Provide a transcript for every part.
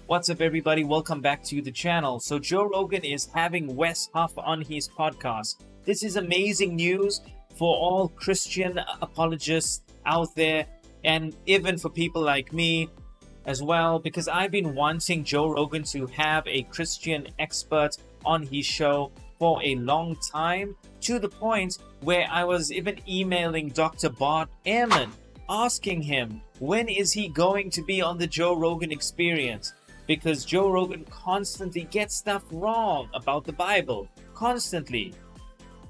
What's up, everybody? Welcome back to the channel. So Joe Rogan is having Wes Huff on his podcast. This is amazing news for all Christian apologists out there, and even for people like me as well, because I've been wanting Joe Rogan to have a Christian expert on his show for a long time, to the point where I was even emailing Dr. Bart Ehrman, asking him, when is he going to be on the Joe Rogan Experience? Because Joe Rogan constantly gets stuff wrong about the Bible. Constantly.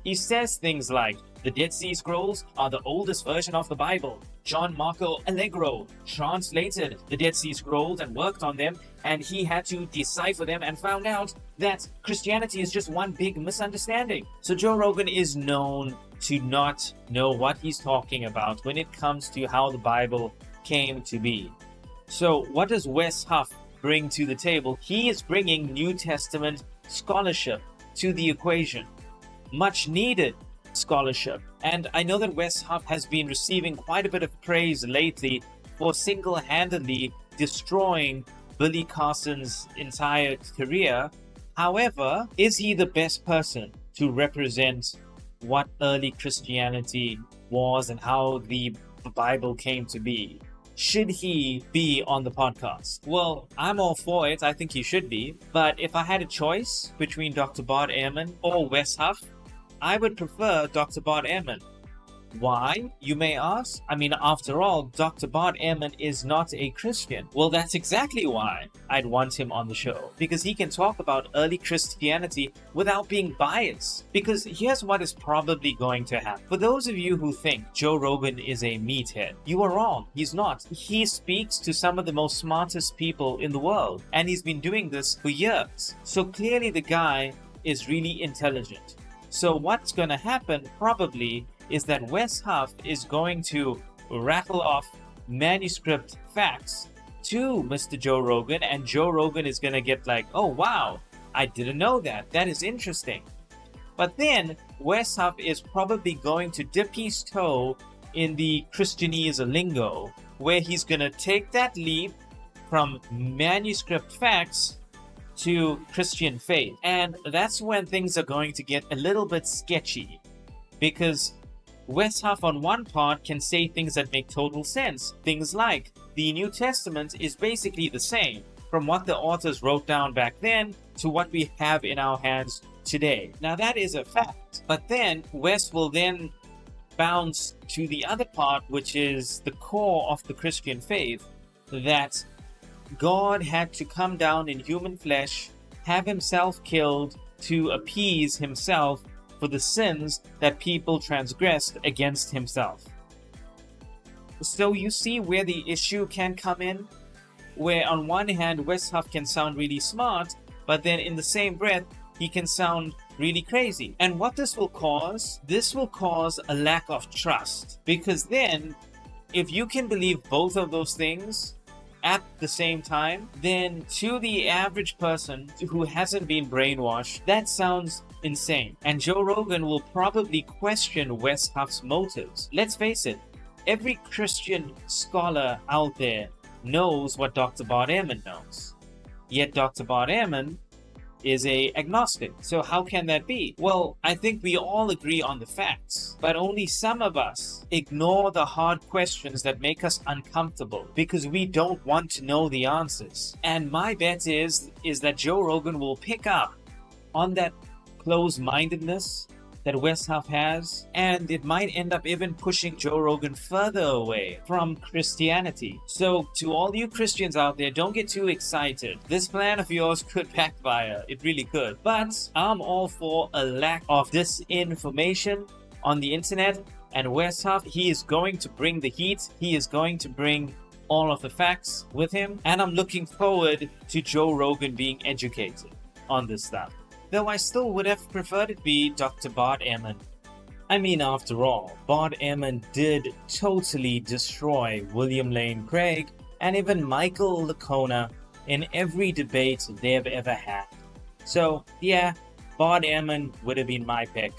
He says things like, the Dead Sea Scrolls are the oldest version of the Bible. John Marco Allegro translated the Dead Sea Scrolls and worked on them, and he had to decipher them and found out that Christianity is just one big misunderstanding. So Joe Rogan is known to not know what he's talking about when it comes to how the Bible came to be. So what does Wes Huff bring to the table? He is bringing New Testament scholarship to the equation. Much needed scholarship. And I know that Wes Huff has been receiving quite a bit of praise lately for single-handedly destroying Billy Carson's entire career. However, is he the best person to represent what early Christianity was and how the Bible came to be? Should he be on the podcast? Well, I'm all for it. I think he should be. But if I had a choice between Dr. Bart Ehrman or Wes Huff, I would prefer Dr. Bart Ehrman. Why, you may ask? I mean, after all, Dr. Bart Ehrman is not a Christian. Well, that's exactly why I'd want him on the show. Because he can talk about early Christianity without being biased. Because here's what is probably going to happen. For those of you who think Joe Rogan is a meathead, you are wrong. He's not. He speaks to some of the most smartest people in the world. And he's been doing this for years. So clearly the guy is really intelligent. So what's going to happen probably is that Wes Huff is going to rattle off manuscript facts to Mr. Joe Rogan, and Joe Rogan is going to get like, oh wow, I didn't know that. That is interesting. But then Wes Huff is probably going to dip his toe in the Christianese lingo, where he's going to take that leap from manuscript facts to Christian faith. And that's when things are going to get a little bit sketchy, because Wes Huff on one part can say things that make total sense. Things like, the New Testament is basically the same from what the authors wrote down back then to what we have in our hands today. Now that is a fact. But then Wes will then bounce to the other part, which is the core of the Christian faith, that God had to come down in human flesh, have himself killed to appease himself for the sins that people transgressed against himself. So you see where the issue can come in, where on one hand Wes Huff can sound really smart, but then in the same breath he can sound really crazy. And what this will cause a lack of trust, because then if you can believe both of those things at the same time, then to the average person who hasn't been brainwashed, that sounds insane. And Joe Rogan will probably question Wes Huff's motives. Let's face it, every Christian scholar out there knows what Dr. Bart Ehrman knows. Yet Dr. Bart Ehrman is a agnostic. So how can that be? Well, I think we all agree on the facts, but only some of us ignore the hard questions that make us uncomfortable because we don't want to know the answers. And my bet is that Joe Rogan will pick up on that closed-mindedness that Wes Huff has, and it might end up even pushing Joe Rogan further away from Christianity. So to all you Christians out there, don't get too excited. This plan of yours could backfire. It really could. But I'm all for a lack of disinformation on the internet, and Wes Huff, he is going to bring the heat. He is going to bring all of the facts with him, and I'm looking forward to Joe Rogan being educated on this stuff. Though I still would have preferred it be Dr. Bart Ehrman. I mean, after all, Bart Ehrman did totally destroy William Lane Craig and even Michael Licona in every debate they've ever had. So yeah, Bart Ehrman would have been my pick.